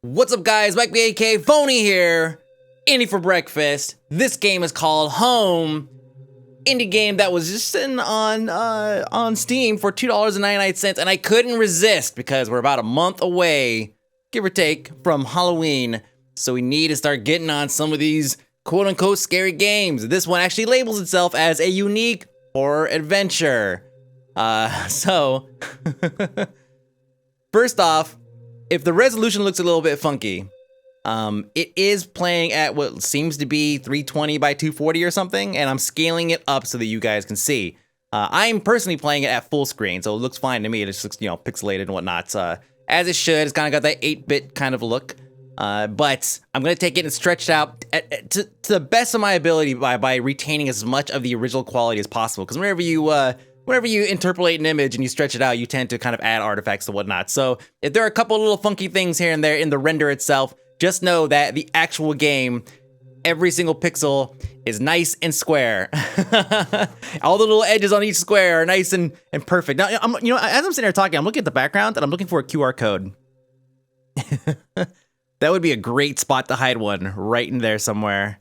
What's up, guys? Mike BAK Phony here. Indie for breakfast. This game is called Home. Indie game that was just sitting on Steam for $2.99, and I couldn't resist because we're about a month away, give or take, from Halloween. So we need to start getting on some of these quote-unquote scary games. This one actually labels itself as a unique horror adventure. First off, if the resolution looks a little bit funky, it is playing at what seems to be 320 by 240 or something, and I'm scaling it up so that you guys can see. I'm personally playing it at full screen, so it looks fine to me. It just looks, pixelated and whatnot. As it should. It's kind of got that 8-bit kind of look. But I'm going to take it and stretch it out to the best of my ability by retaining as much of the original quality as possible. Because whenever you interpolate an image and you stretch it out, you tend to kind of add artifacts and whatnot. So if there are a couple of little funky things here and there in the render itself, just know that the actual game, every single pixel is nice and square. All the little edges on each square are nice and perfect. Now, as I'm sitting here talking, I'm looking at the background and I'm looking for a QR code. That would be a great spot to hide one, right in there somewhere.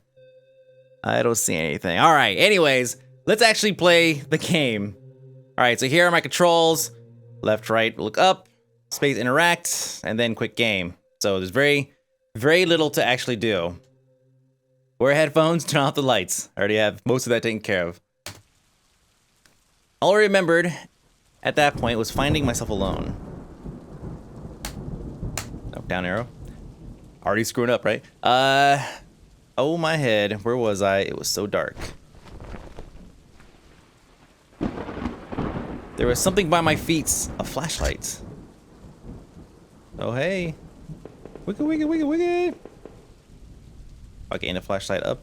I don't see anything. All right, anyways, let's actually play the game. All right, so here are my controls. Left, right, look up, space, interact, and then quick game. So there's very, very little to actually do. Wear headphones, turn off the lights. I already have most of that taken care of. All I remembered at that point was finding myself alone. Oh, down arrow. Already screwing up, right? Oh my head, where was I? It was so dark. There was something by my feet, a flashlight. Oh hey. Wiggle, wiggle, wiggle, wiggle. Okay, and a flashlight up.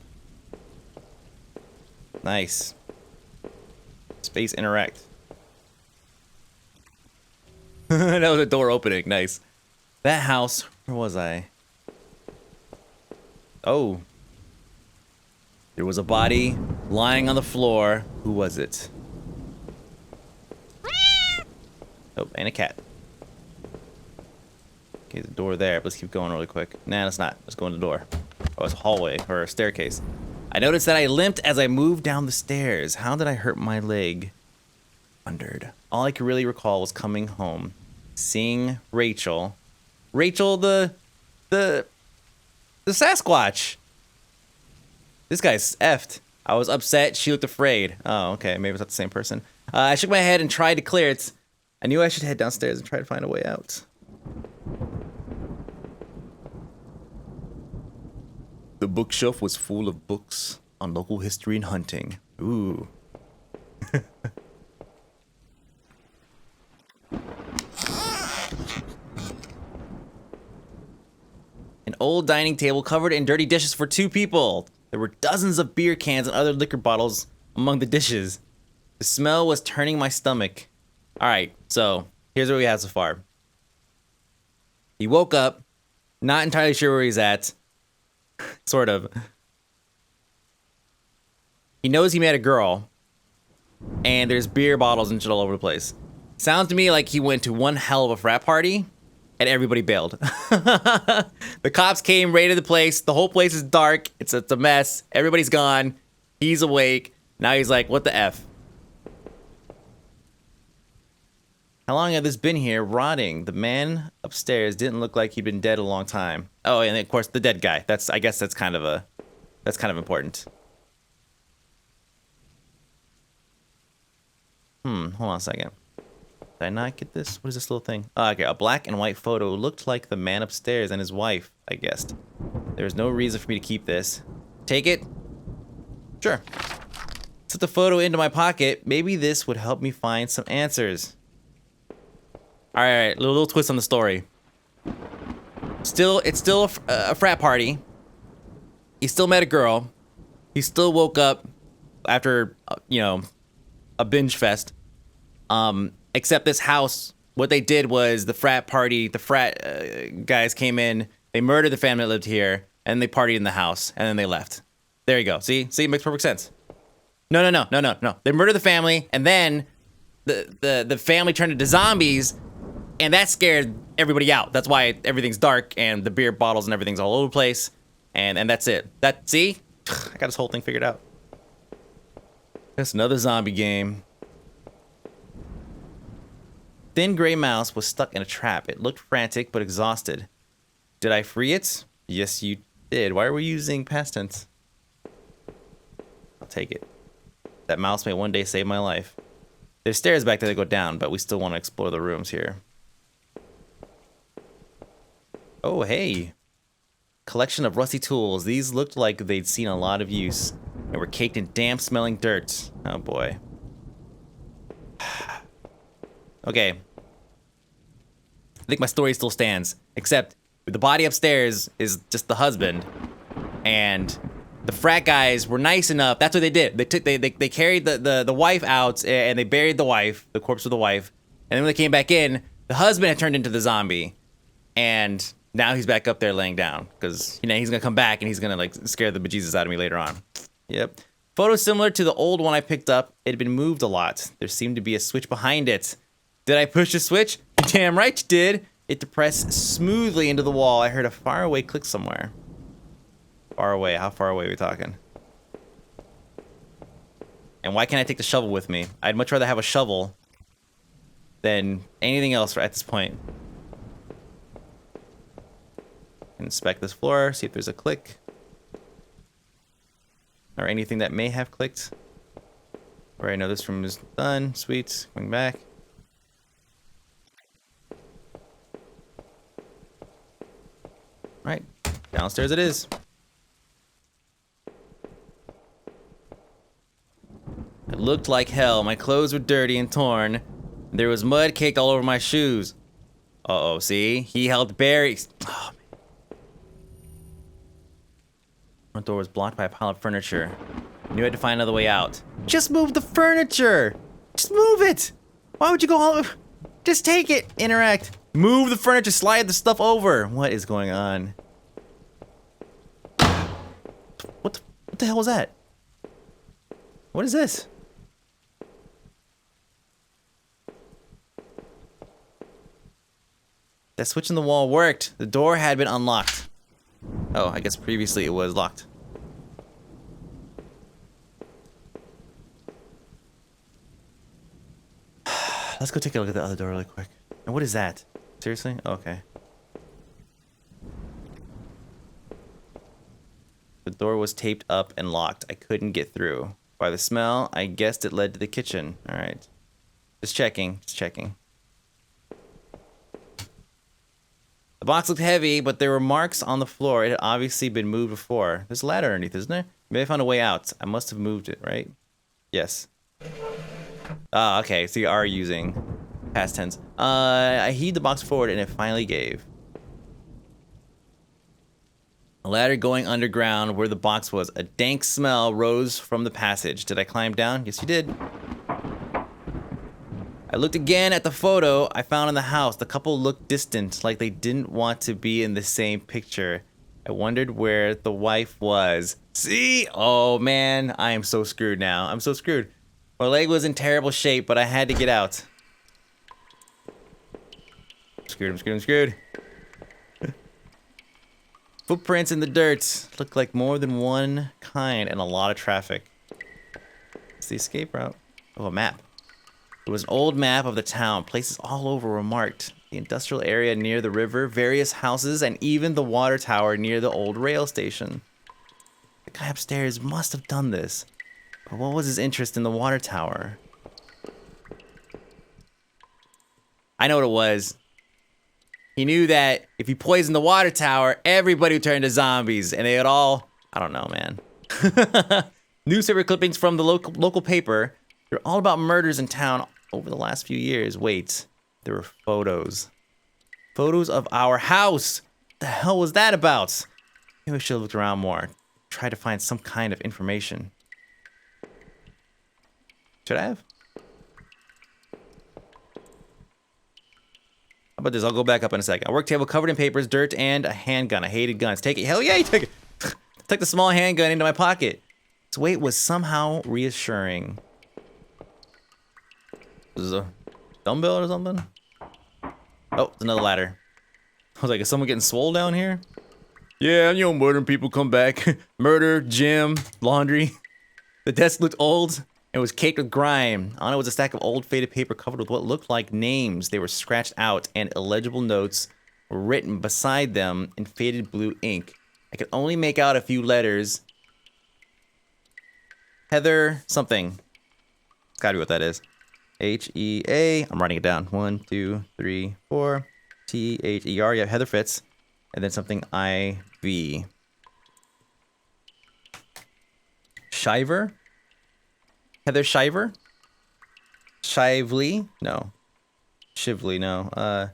Nice. Space interact. That was a door opening, nice. That house, where was I? Oh. There was a body lying on the floor. Who was it? Oh, and a cat. Okay, the door there. Let's keep going really quick. Nah, let's not. Let's go in the door. Oh, it's a hallway or a staircase. I noticed that I limped as I moved down the stairs. How did I hurt my leg? Wondered. All I could really recall was coming home, seeing Rachel. Rachel, the Sasquatch. This guy's effed. I was upset. She looked afraid. Oh, okay. Maybe it's not the same person. I shook my head and tried to clear it. I knew I should head downstairs and try to find a way out. The bookshelf was full of books on local history and hunting. Ooh. An old dining table covered in dirty dishes for 2 people. There were dozens of beer cans and other liquor bottles among the dishes. The smell was turning my stomach. All right, so here's what we have so far. He woke up, not entirely sure where he's at. Sort of. He knows he met a girl, and there's beer bottles and shit all over the place. Sounds to me like he went to one hell of a frat party, and everybody bailed. The cops came, raided the place. The whole place is dark. It's a mess. Everybody's gone. He's awake. Now he's like, what the F? How long had this been here, rotting? The man upstairs didn't look like he'd been dead a long time. Oh, and of course the dead guy. I guess that's kind of important. Hold on a second. Did I not get this? What is this little thing? Oh, okay, a black and white photo looked like the man upstairs and his wife, I guessed. There's no reason for me to keep this. Take it? Sure. Slip the photo into my pocket. Maybe this would help me find some answers. All right, little twist on the story. It's still a frat party. He still met a girl. He still woke up after, a binge fest. Except this house, what they did was the frat guys came in, they murdered the family that lived here, and they partied in the house, and then they left. There you go. See, it makes perfect sense. No. They murdered the family, and then the family turned into zombies. And that scared everybody out. That's why everything's dark and the beer bottles and everything's all over the place. And that's it. See? I got this whole thing figured out. That's another zombie game. Thin gray mouse was stuck in a trap. It looked frantic but exhausted. Did I free it? Yes, you did. Why are we using past tense? I'll take it. That mouse may one day save my life. There's stairs back there that go down, but we still want to explore the rooms here. Oh, hey. Collection of rusty tools. These looked like they'd seen a lot of use and were caked in damp-smelling dirt. Oh, boy. Okay. I think my story still stands, except the body upstairs is just the husband, and the frat guys were nice enough. That's what they did. They carried the wife out and they buried the wife, the corpse of the wife, and then when they came back in, the husband had turned into the zombie, and now he's back up there laying down because he's gonna come back and he's gonna like scare the bejesus out of me later on. Yep. Photo similar to the old one I picked up. It had been moved a lot. There seemed to be a switch behind it. Did I push the switch? Damn right you did. It depressed smoothly into the wall. I heard a faraway click somewhere. Far away. How far away are we talking? And why can't I take the shovel with me? I'd much rather have a shovel than anything else at this point. Inspect this floor, see if there's a click. Or anything that may have clicked. Alright, no, this room is done. Sweet. Going back. Alright, downstairs it is. It looked like hell. My clothes were dirty and torn. There was mud caked all over my shoes. Uh-oh, see? He helped bury... Oh, man. Front door was blocked by a pile of furniture. I knew I had to find another way out. Just move the furniture! Just move it! Why would you go all... Just take it! Interact. Move the furniture, slide the stuff over. What is going on? What the hell was that? What is this? That switch in the wall worked. The door had been unlocked. Oh, I guess previously it was locked. Let's go take a look at the other door really quick. And what is that? Seriously? Oh, okay. The door was taped up and locked. I couldn't get through. By the smell, I guessed it led to the kitchen. All right. Just checking. Just checking. The box looked heavy, but there were marks on the floor. It had obviously been moved before. There's a ladder underneath, isn't there? Maybe I found a way out. I must have moved it, right? Yes. Ah, okay. So you are using past tense. I heaved the box forward and it finally gave. A ladder going underground where the box was. A dank smell rose from the passage. Did I climb down? Yes, you did. I looked again at the photo I found in the house. The couple looked distant, like they didn't want to be in the same picture. I wondered where the wife was. See? Oh, man. I am so screwed now. I'm so screwed. My leg was in terrible shape, but I had to get out. I'm screwed. Footprints in the dirt. Look like more than one kind and a lot of traffic. It's the escape route. Oh, a map. It was an old map of the town. Places all over were marked. The industrial area near the river, various houses, and even the water tower near the old rail station. The guy upstairs must have done this. But what was his interest in the water tower? I know what it was. He knew that if he poisoned the water tower, everybody would turn into zombies, and they would all... I don't know, man. Newspaper clippings from the local paper. They're all about murders in town over the last few years. Wait, there were photos. Photos of our house. What the hell was that about? Maybe I should have looked around more. Try to find some kind of information. Should I have? How about this? I'll go back up in a second. A work table covered in papers, dirt, and a handgun. I hated guns. Take it. Hell yeah, you take it. Took the small handgun into my pocket. Its weight was somehow reassuring. This is a dumbbell or something? Oh, it's another ladder. I was like, is someone getting swole down here? Yeah, you know, murdering people come back. Murder, gym, laundry. The desk looked old and was caked with grime. On it was a stack of old faded paper covered with what looked like names. They were scratched out and illegible notes were written beside them in faded blue ink. I could only make out a few letters. Heather something. It's gotta be what that is. H-E-A. I'm writing it down. 1, 2, 3, 4. T-H-E-R. Yeah, Heather fits. And then something I-V. Shiver? Heather Shiver? Shively? No. Shively, no. Let's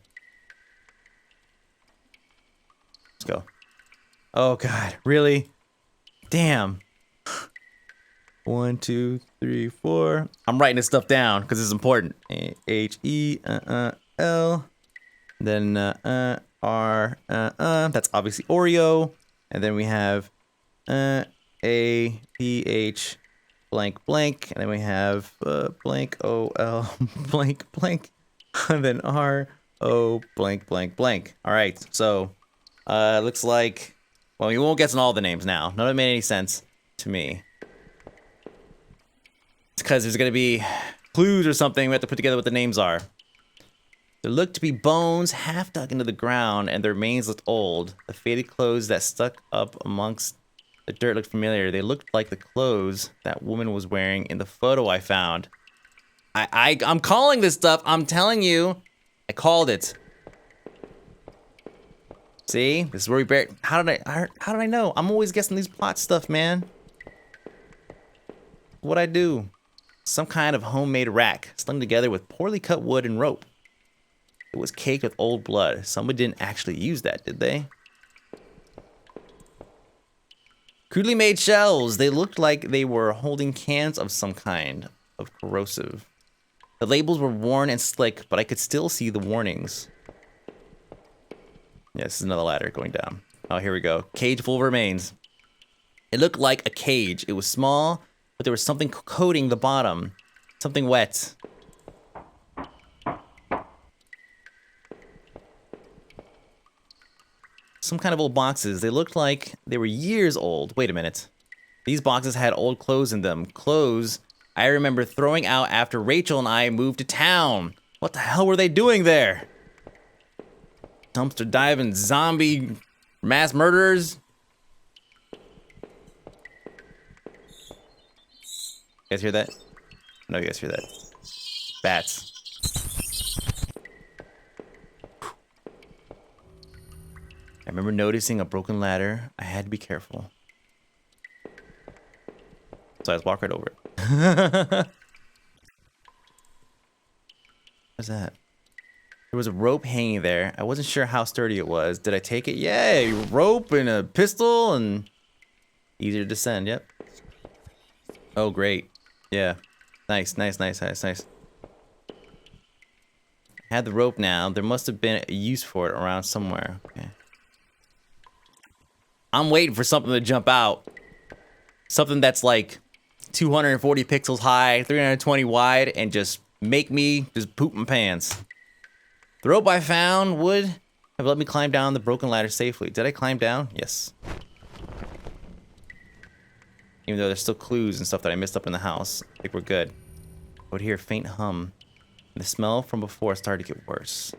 go. Oh, God. Really? Damn. 1, 2, 3, 4. I'm writing this stuff down because it's important. H-E-L. Then R. That's obviously Oreo. And then we have A-P-H blank blank. And then we have blank O-L blank blank. And then R-O blank blank blank. All right. So looks like, well, we won't get to all the names now. None of it made any sense to me. It's because there's going to be clues or something we have to put together what the names are. There looked to be bones half dug into the ground, and their remains looked old. The faded clothes that stuck up amongst the dirt looked familiar. They looked like the clothes that woman was wearing in the photo I found. I'm calling this stuff. I'm telling you. I called it. See? This is where we bury. How did I know? I'm always guessing these plot stuff, man. What'd I do? Some kind of homemade rack, slung together with poorly cut wood and rope. It was caked with old blood. Somebody didn't actually use that, did they? Crudely made shells. They looked like they were holding cans of some kind of corrosive. The labels were worn and slick, but I could still see the warnings. Yeah, this is another ladder going down. Oh, here we go. Cage full of remains. It looked like a cage. It was small, but there was something coating the bottom. Something wet. Some kind of old boxes. They looked like they were years old. Wait a minute. These boxes had old clothes in them. Clothes I remember throwing out after Rachel and I moved to town. What the hell were they doing there? Dumpster diving zombie mass murderers? You guys hear that? No, you guys hear that. Bats. I remember noticing a broken ladder. I had to be careful. So I just walked right over it. What's that? There was a rope hanging there. I wasn't sure how sturdy it was. Did I take it? Yay! Rope and a pistol and easier to descend. Yep. Oh, great. Yeah. Nice, nice, nice, nice, nice. I had the rope now. There must have been a use for it around somewhere. Okay. I'm waiting for something to jump out. Something that's like 240 pixels high, 320 wide, and just make me just poop my pants. The rope I found would have let me climb down the broken ladder safely. Did I climb down? Yes. Even though there's still clues and stuff that I missed up in the house. I think we're good. I would hear a faint hum. The smell from before started to get worse.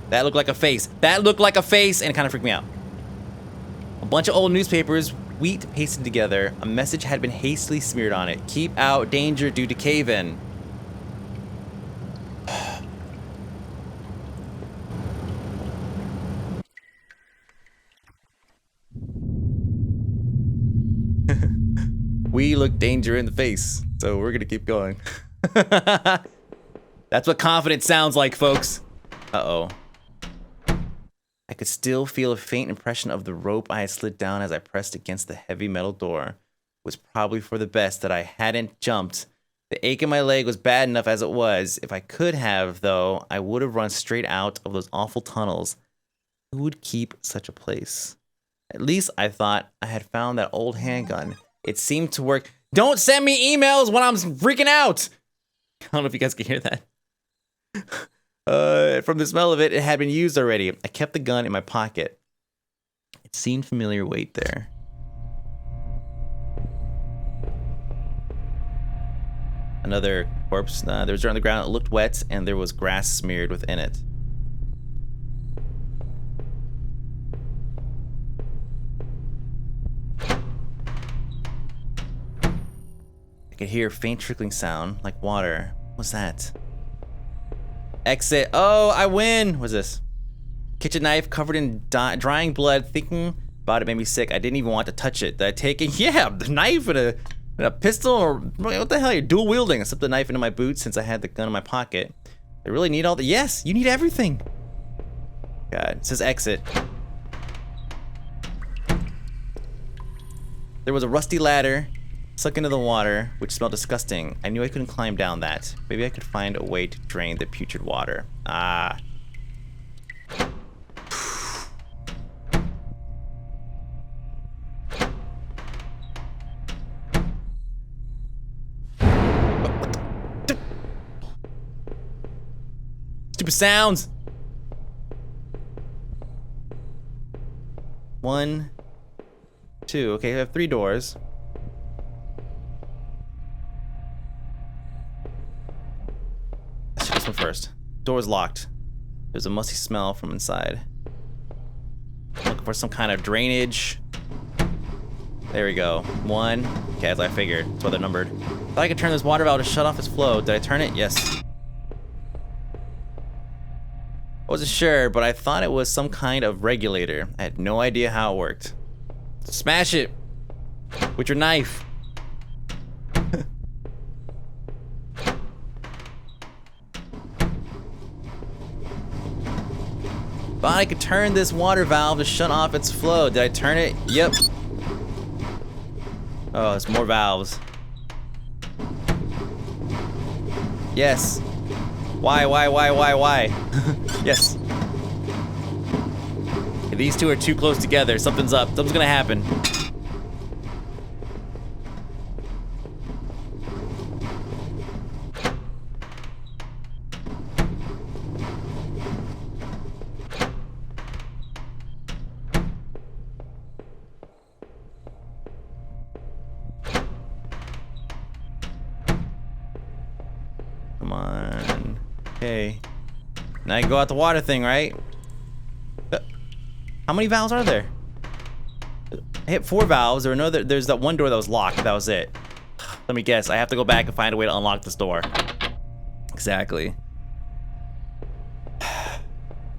That looked like a face. That looked like a face, and it kind of freaked me out. A bunch of old newspapers, wheat pasted together. A message had been hastily smeared on it. Keep out, danger due to cave-in. We look danger in the face, so we're gonna keep going. That's what confidence sounds like, folks. Uh-oh. I could still feel a faint impression of the rope I had slid down as I pressed against the heavy metal door. It was probably for the best that I hadn't jumped. The ache in my leg was bad enough as it was. If I could have, though, I would have run straight out of those awful tunnels. Who would keep such a place? At least I thought I had found that old handgun. It seemed to work. Don't send me emails when I'm freaking out! I don't know if you guys can hear that. From the smell of it, it had been used already. I kept the gun in my pocket. It seemed familiar. Wait there. Another corpse. There was dirt on the ground. It looked wet, and there was grass smeared within it. I could hear a faint trickling sound, like water. What's that? Exit. Oh, I win. What's this? Kitchen knife covered in drying blood. Thinking about it made me sick. I didn't even want to touch it. Did I take it? Yeah, the knife and a pistol, or what the hell? You're dual wielding. I slipped the knife into my boot since I had the gun in my pocket. I really need all the. Yes, you need everything. God, it says exit. There was a rusty ladder sunk into the water, which smelled disgusting. I knew I couldn't climb down that. Maybe I could find a way to drain the putrid water. Ah. Stupid sounds. 1, 2. Okay, I have 3 doors. Let's check this one first. Door's locked. There's a musty smell from inside. Looking for some kind of drainage. There we go. 1. Okay, as I figured. That's why they're numbered. Thought I could turn this water valve to shut off its flow. Did I turn it? Yes. I wasn't sure, but I thought it was some kind of regulator. I had no idea how it worked. Smash it with your knife. Thought I could turn this water valve to shut off its flow. Did I turn it? Yep. Oh, there's more valves. Yes. Why? Yes. Okay, these two are too close together. Something's up. Something's gonna happen. Come on. Okay. Now I can go out the water thing, right? How many valves are there? I hit 4 valves. There's that one door that was locked. That was it. Let me guess. I have to go back and find a way to unlock this door. Exactly.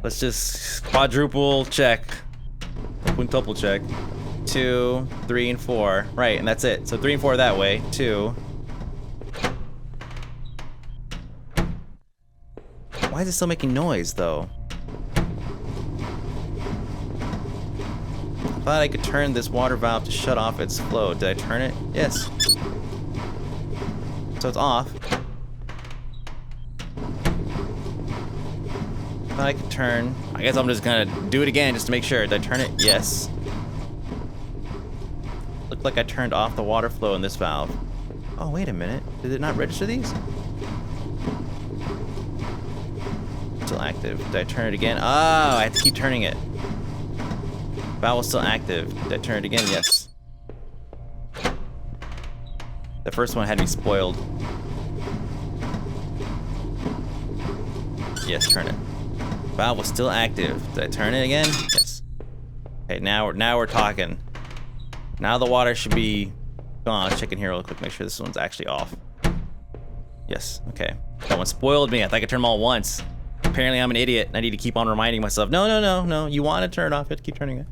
Let's just quadruple check. Quintuple check. 2, 3, and 4. Right, and that's it. So 3 and 4 that way. 2. Why is it still making noise, though? I thought I could turn this water valve to shut off its flow. Did I turn it? Yes. So it's off. I thought I could turn. I guess I'm just gonna do it again just to make sure. Did I turn it? Yes. Looked like I turned off the water flow in this valve. Oh, wait a minute. Did it not register these? Still active. Did I turn it again? Oh, I have to keep turning it. Valve was still active. Did I turn it again? Yes. The first one had me spoiled. Yes, turn it. Valve was still active. Did I turn it again? Yes. Okay, now we're talking. Now the water should be gone. Let's check in here real quick. Make sure this one's actually off. Yes. Okay. That one spoiled me. I thought I could turn them all at once. Apparently I'm an idiot. I need to keep on reminding myself. No. You want to turn it off. You have to keep turning it.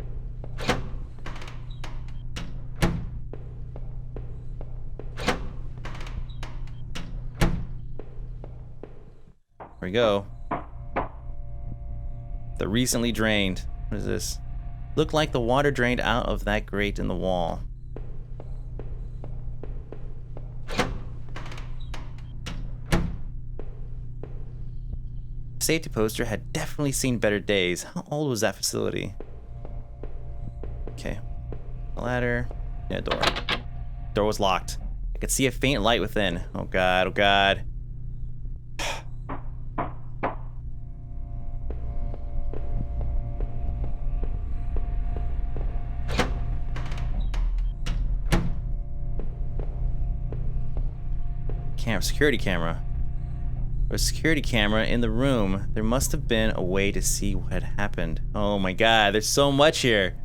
There we go. The recently drained. What is this? Looked like the water drained out of that grate in the wall. Safety poster had definitely seen better days. How old was that facility? Okay. Ladder. Yeah, door. Door was locked. I could see a faint light within. Oh god, oh god. security camera. There's a security camera in the room. There must have been a way to see what had happened. Oh my god, there's so much here.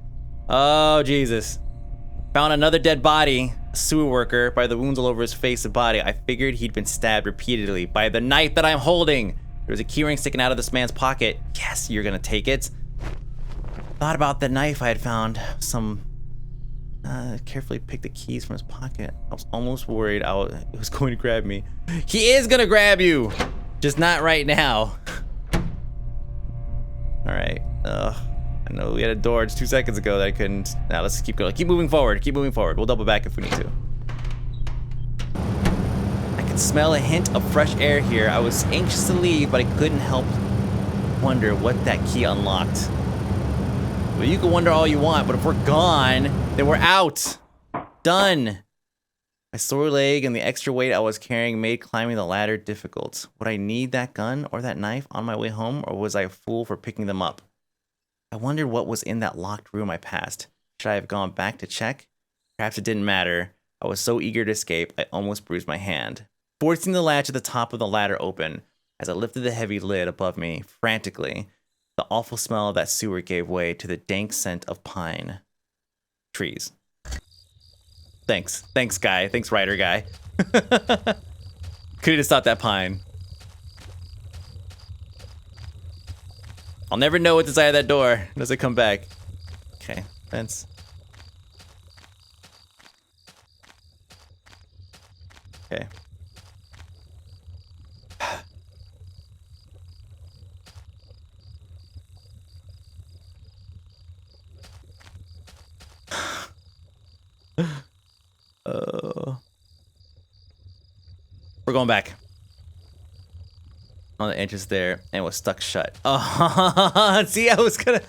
Oh, Jesus. Found another dead body, a sewer worker, by the wounds all over his face and body. I figured he'd been stabbed repeatedly by the knife that I'm holding. There was a keyring sticking out of this man's pocket. Yes, you're gonna take it. Thought about the knife I had found. Carefully picked the keys from his pocket. I was almost worried it was going to grab me. He is gonna grab you! Just not right now. Alright, I know we had a door just 2 seconds ago that I couldn't. Now let's keep going. Keep moving forward. Keep moving forward. We'll double back if we need to. I could smell a hint of fresh air here. I was anxious to leave, but I couldn't help wonder what that key unlocked. Well, you can wonder all you want, but if we're gone, then we're out. Done. My sore leg and the extra weight I was carrying made climbing the ladder difficult. Would I need that gun or that knife on my way home, or was I a fool for picking them up? I wondered what was in that locked room I passed. Should I have gone back to check? Perhaps it didn't matter. I was so eager to escape, I almost bruised my hand. Forcing the latch at the top of the ladder open, as I lifted the heavy lid above me, frantically, the awful smell of that sewer gave way to the dank scent of pine. Trees. Thanks. Thanks, guy. Thanks, writer guy. Could've just stopped that pine. I'll never know what's inside of that door unless I come back. Okay, fence. Okay. We're going back. On the entrance there, and was stuck shut. Oh, see, I was gonna.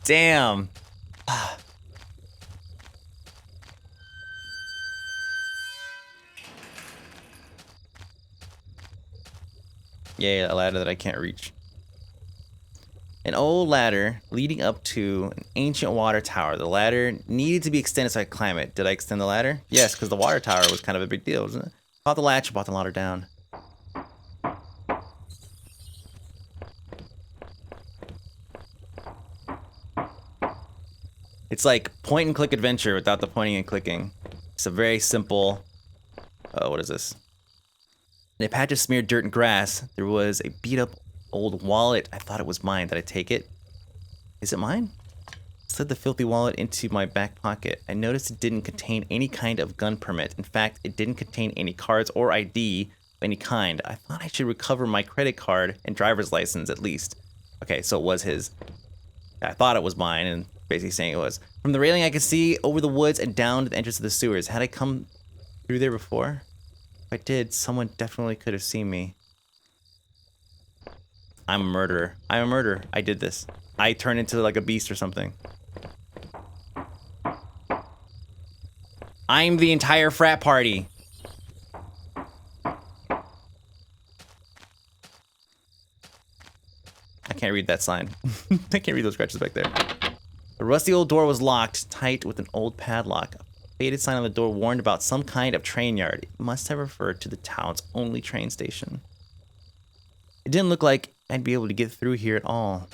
Damn. Yeah, a ladder that I can't reach. An old ladder leading up to an ancient water tower. The ladder needed to be extended so I could climb it. Did I extend the ladder? Yes, because the water tower was kind of a big deal, wasn't it? Bought the latch, bought the ladder down. It's like point and click adventure without the pointing and clicking. It's a very simple. What is this? In a patch of smeared dirt and grass, there was a beat up old wallet. I thought it was mine. Did I take it? Is it mine? I slid the filthy wallet into my back pocket. I noticed it didn't contain any kind of gun permit. In fact, it didn't contain any cards or ID of any kind. I thought I should recover my credit card and driver's license at least. Okay, so it was his. I thought it was mine, and basically saying it was. From the railing I could see over the woods and down to the entrance of the sewers. Had I come through there before? If I did, someone definitely could have seen me. I'm a murderer. I'm a murderer. I did this. I turned into like a beast or something. I'm the entire frat party. I can't read that sign. I can't read those scratches back there. The rusty old door was locked tight with an old padlock. A faded sign on the door warned about some kind of train yard. It must have referred to the town's only train station. It didn't look like I'd be able to get through here at all.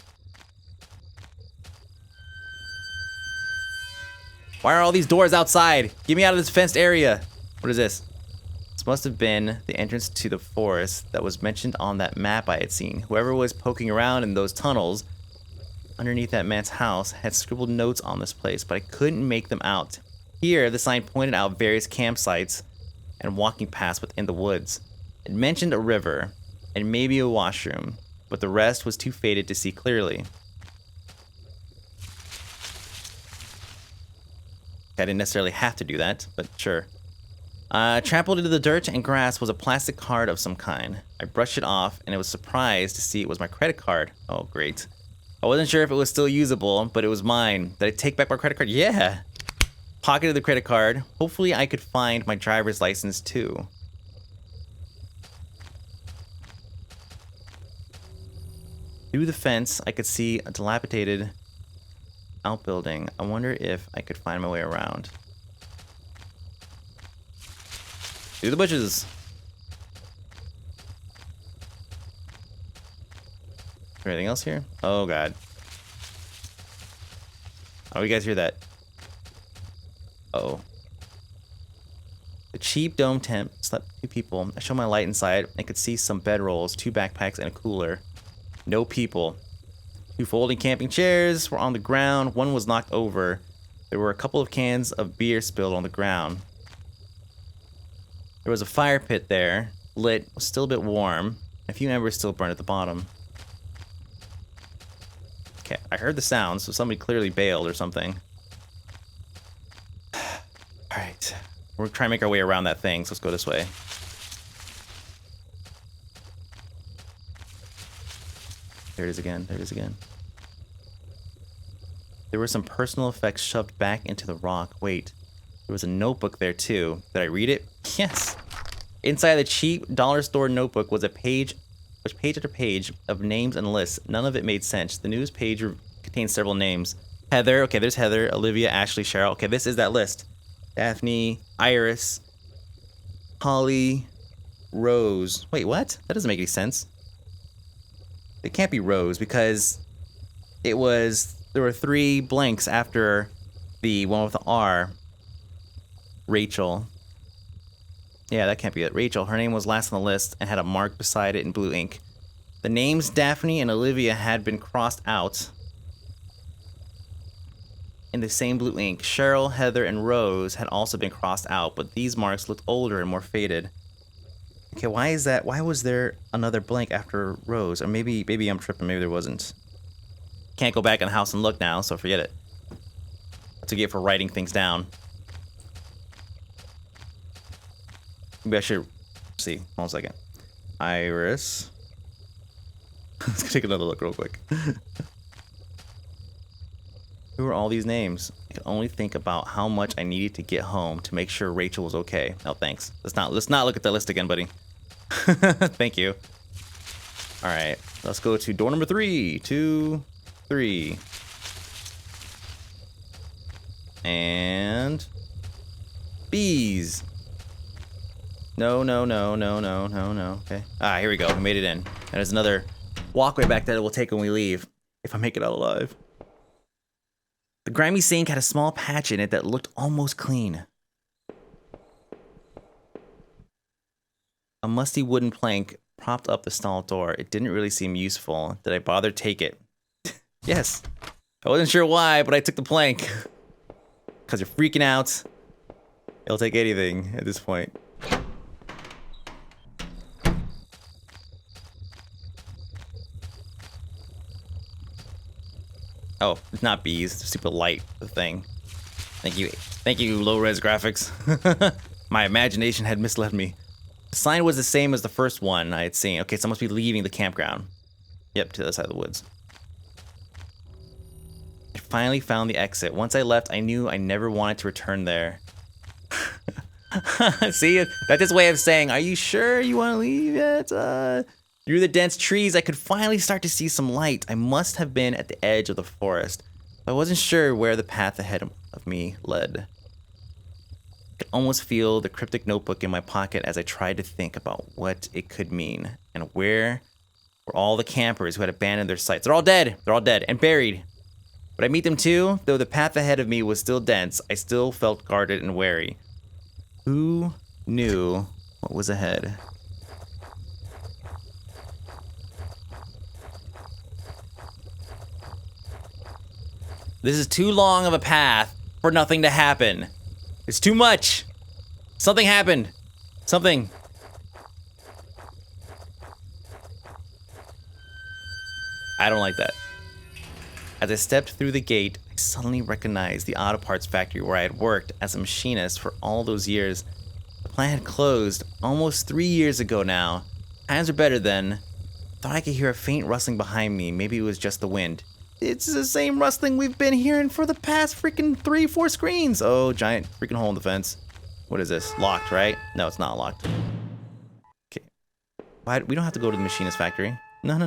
Why are all these doors outside? Get me out of this fenced area. What is this? This must have been the entrance to the forest that was mentioned on that map I had seen. Whoever was poking around in those tunnels underneath that man's house had scribbled notes on this place, but I couldn't make them out. Here, the sign pointed out various campsites and walking paths within the woods. It mentioned a river and maybe a washroom, but the rest was too faded to see clearly. I didn't necessarily have to do that, but sure. Trampled into the dirt and grass was a plastic card of some kind. I brushed it off, and I was surprised to see it was my credit card. Oh, great. I wasn't sure if it was still usable, but it was mine. Did I take back my credit card? Yeah. Pocketed the credit card. Hopefully I could find my driver's license too. Through the fence, I could see a dilapidated outbuilding. I wonder if I could find my way around. Through the bushes. there anything else here? Oh, God. Oh, you guys hear that? Uh-oh. The cheap dome tent slept 2 people. I shone my light inside and could see some bedrolls, 2 backpacks, and a cooler. No people. 2 folding camping chairs were on the ground. 1 was knocked over. There were a couple of cans of beer spilled on the ground. There was a fire pit there, lit, was still a bit warm. A few embers still burned at the bottom. Okay, I heard the sound, so somebody clearly bailed or something. Alright. We're trying to make our way around that thing, so let's go this way. There it is again, there it is again. There were some personal effects shoved back into the rock. Wait, there was a notebook there too. Did I read it? Yes! Inside the cheap dollar store notebook was page after page of names and lists. None of it made sense. The news page contained several names. Heather, okay, there's Heather, Olivia, Ashley, Cheryl. Okay, this is that list. Daphne, Iris, Holly, Rose. Wait, what? That doesn't make any sense. It can't be Rose because there were 3 blanks after the one with the R. Rachel. Yeah, that can't be it. Rachel, her name was last on the list and had a mark beside it in blue ink. The names Daphne and Olivia had been crossed out in the same blue ink. Cheryl, Heather, and Rose had also been crossed out, but these marks looked older and more faded. Okay, why is that? Why was there another blank after Rose? Or maybe I'm tripping. Maybe there wasn't. Can't go back in the house and look now, so forget it. That's what you get for writing things down. Maybe I should see. Hold on a second. Iris. Let's take another look real quick. Who are all these names? I could only think about how much I needed to get home to make sure Rachel was okay. Oh, thanks. Let's not look at that list again, buddy. Thank you. All right, let's go to door number 3. 2, 3. And bees. No. Okay. Ah, here we go. We made it in. And there's another walkway back there that we'll take when we leave, if I make it out alive. The grimy sink had a small patch in it that looked almost clean. A musty wooden plank propped up the stall door. It didn't really seem useful. Did I bother take it? Yes. I wasn't sure why, but I took the plank. Because you're freaking out. It'll take anything at this point. Oh, it's not bees. It's super light, the thing. Thank you, low-res graphics. My imagination had misled me. The sign was the same as the first one I had seen. Okay, so I must be leaving the campground. Yep, to the other side of the woods. I finally found the exit. Once I left, I knew I never wanted to return there. See, that's his way of saying, are you sure you want to leave yet? Through the dense trees, I could finally start to see some light. I must have been at the edge of the forest. I wasn't sure where the path ahead of me led. I could almost feel the cryptic notebook in my pocket as I tried to think about what it could mean. And where were all the campers who had abandoned their sites? They're all dead. They're all dead and buried. Would I meet them too? Though the path ahead of me was still dense, I still felt guarded and wary. Who knew what was ahead? This is too long of a path for nothing to happen. It's too much. Something happened. Something. I don't like that. As I stepped through the gate, I suddenly recognized the auto parts factory where I had worked as a machinist for all those years. The plant had closed almost 3 years ago now. Times were better then. Thought I could hear a faint rustling behind me. Maybe it was just the wind. It's the same rustling we've been hearing for the past freaking 3-4 screens. Oh, giant freaking hole in the fence. What is this? Locked, right? No, it's not locked. Okay. Why? We don't have to go to the machinist factory. No.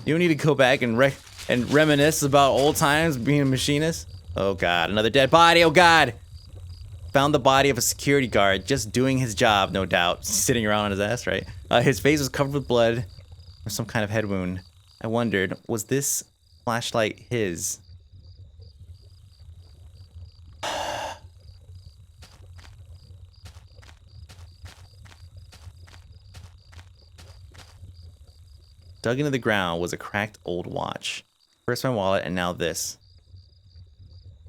You don't need to go back and reminisce about old times being a machinist. Oh, God. Another dead body. Oh, God. Found the body of a security guard just doing his job, no doubt. Sitting around on his ass, right? His face was covered with blood or some kind of head wound. I wondered, was this flashlight his? Dug into the ground was a cracked old watch. First my wallet, and now this.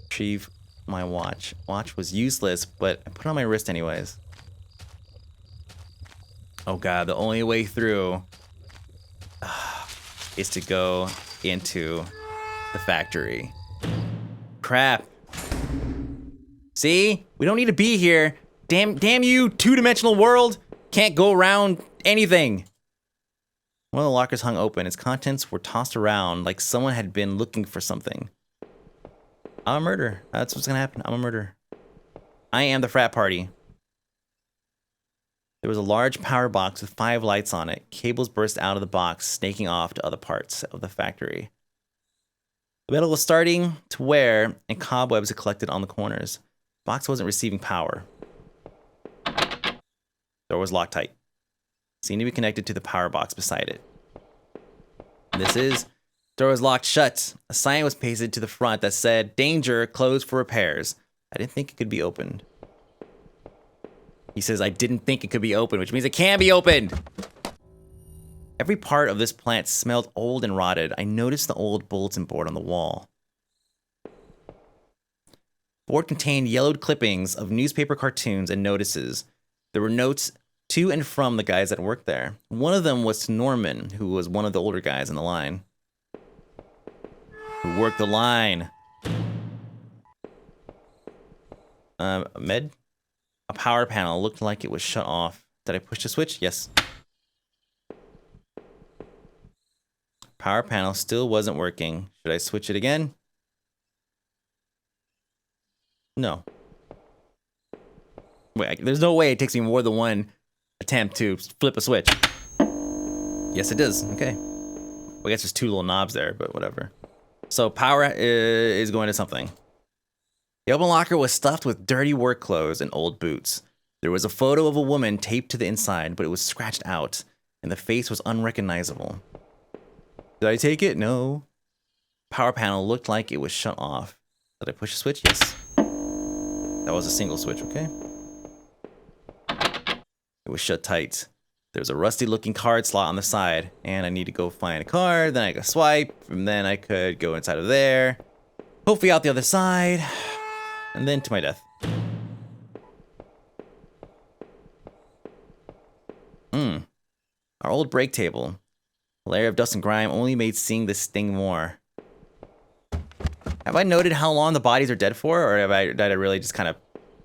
Retrieve my watch. Watch was useless, but I put it on my wrist anyways. Oh god, the only way through is to go into the factory. Crap. See? We don't need to be here. Damn you, two-dimensional world. Can't go around anything. One of the lockers hung open. Its contents were tossed around like someone had been looking for something. I'm a murderer. That's what's gonna happen. I'm a murderer. I am the frat party. There was a large power box with 5 lights on it. Cables burst out of the box, snaking off to other parts of the factory. The metal was starting to wear, and cobwebs had collected on the corners. The box wasn't receiving power. Door was locked tight. Seemed to be connected to the power box beside it. This is... Door was locked shut. A sign was pasted to the front that said, "Danger, closed for repairs." I didn't think it could be opened. He says, I didn't think it could be opened, which means it can be opened. Every part of this plant smelled old and rotted. I noticed the old bulletin board on the wall. The board contained yellowed clippings of newspaper cartoons and notices. There were notes to and from the guys that worked there. One of them was to Norman, who was one of the older guys in the line. Who worked the line. Med? A power panel looked like it was shut off. Did I push the switch? Yes. Power panel still wasn't working. Should I switch it again? No. Wait, there's no way it takes me more than one attempt to flip a switch. Yes, it does. Okay. Well, I guess there's 2 little knobs there, but whatever. So power is going to something. The open locker was stuffed with dirty work clothes and old boots. There was a photo of a woman taped to the inside, but it was scratched out, and the face was unrecognizable. Did I take it? No. Power panel looked like it was shut off. Did I push a switch? Yes. That was a single switch, okay? It was shut tight. There was a rusty-looking card slot on the side, and I need to go find a card, then I could swipe, and then I could go inside of there, hopefully out the other side, and then to my death. Our old break table. A layer of dust and grime only made seeing this sting more. Have I noted how long the bodies are dead for, or did I really just kind of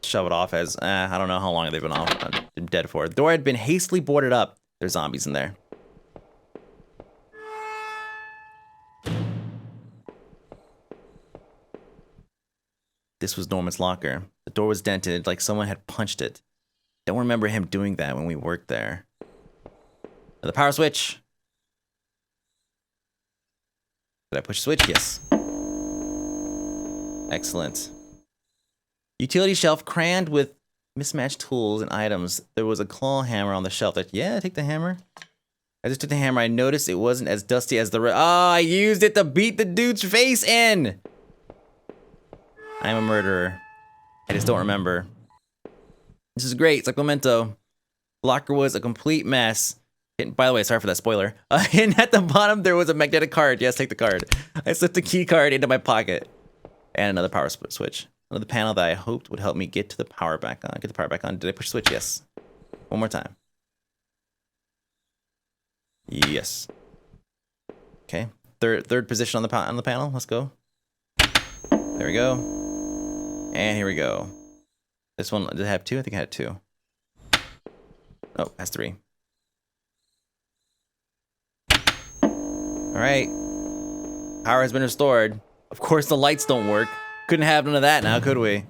shove it off as, I don't know how long they've been dead for. The door had been hastily boarded up. There's zombies in there. This was Norman's locker. The door was dented like someone had punched it. Don't remember him doing that when we worked there. The power switch. Did I push the switch? Yes. Excellent. Utility shelf crammed with mismatched tools and items. There was a claw hammer on the shelf. Yeah, take the hammer. I just took the hammer. I noticed it wasn't as dusty as the rest. Oh, I used it to beat the dude's face in. I'm a murderer. I just don't remember. This is great. It's like Memento. Locker was a complete mess. And by the way, sorry for that spoiler. And at the bottom, there was a magnetic card. Yes, take the card. I slipped the key card into my pocket. And another power switch. Another panel that I hoped would help me get to the power back on. Get the power back on. Did I push the switch? Yes. One more time. Yes. Okay. Third position on the panel. Let's go. There we go. And here we go. This one, did it have 2? I think I had 2. Oh, it has 3. Alright. Power has been restored. Of course the lights don't work. Couldn't have none of that now, could we?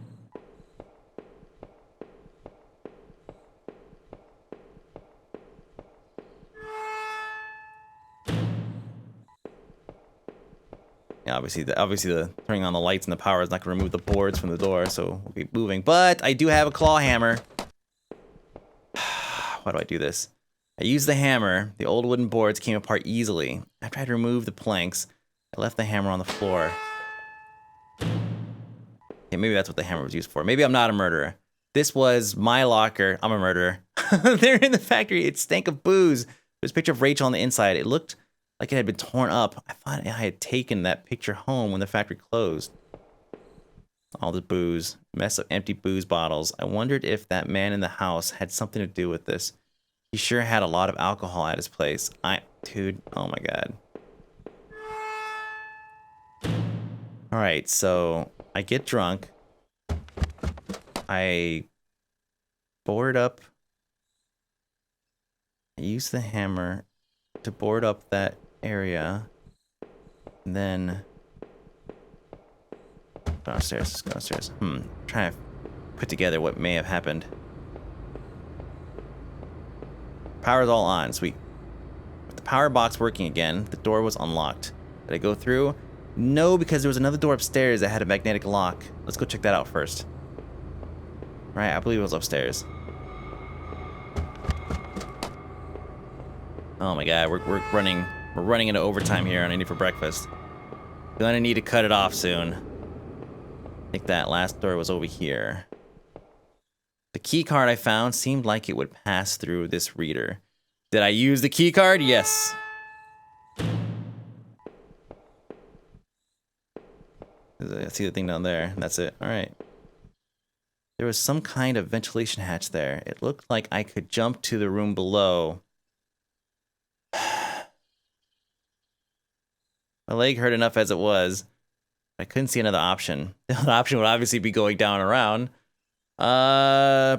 Yeah, obviously the turning on the lights and the power is not going to remove the boards from the door, so we'll be moving. But I do have a claw hammer. Why do I do this? I used the hammer. The old wooden boards came apart easily. After I had removed the planks, I left the hammer on the floor. Okay, maybe that's what the hammer was used for. Maybe I'm not a murderer. This was my locker. I'm a murderer. They're in the factory. It stank of booze. There's a picture of Rachel on the inside. It looked like it had been torn up. I thought I had taken that picture home when the factory closed. All the booze. Mess of empty booze bottles. I wondered if that man in the house had something to do with this. He sure had a lot of alcohol at his place. Dude, oh my god. Alright, so I get drunk. I board up. I use the hammer to board up that area. And then go downstairs. Let's go downstairs. Trying to put together what may have happened. Power's all on. Sweet. With the power box working again, the door was unlocked. Did I go through? No, because there was another door upstairs that had a magnetic lock. Let's go check that out first. Right, I believe it was upstairs. Oh my god, we're running into overtime here on I Need for Breakfast. Gonna need to cut it off soon. I think that last door was over here. The key card I found seemed like it would pass through this reader. Did I use the key card? Yes. I see the thing down there. That's it. All right. There was some kind of ventilation hatch there. It looked like I could jump to the room below. My leg hurt enough as it was. I couldn't see another option. The other option would obviously be going down and around. Yeah,